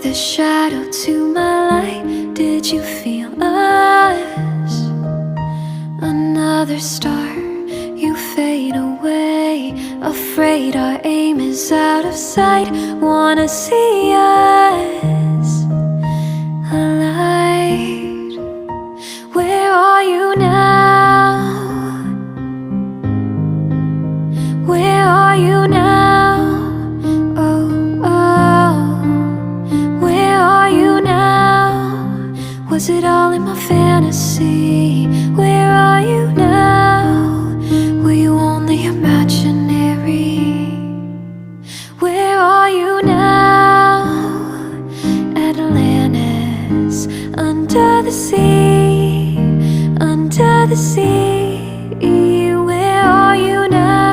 the shadow to my light. Did you feel us? Another star, you fade away. Afraid our aim is out of sight. Wanna see us alight. Where are you now? Where are you now? Oh, oh. Where are you now? Was it all in my fantasy? Where are you now? Were you only imaginary? Where are you now? Atlantis, under the sea, under the sea.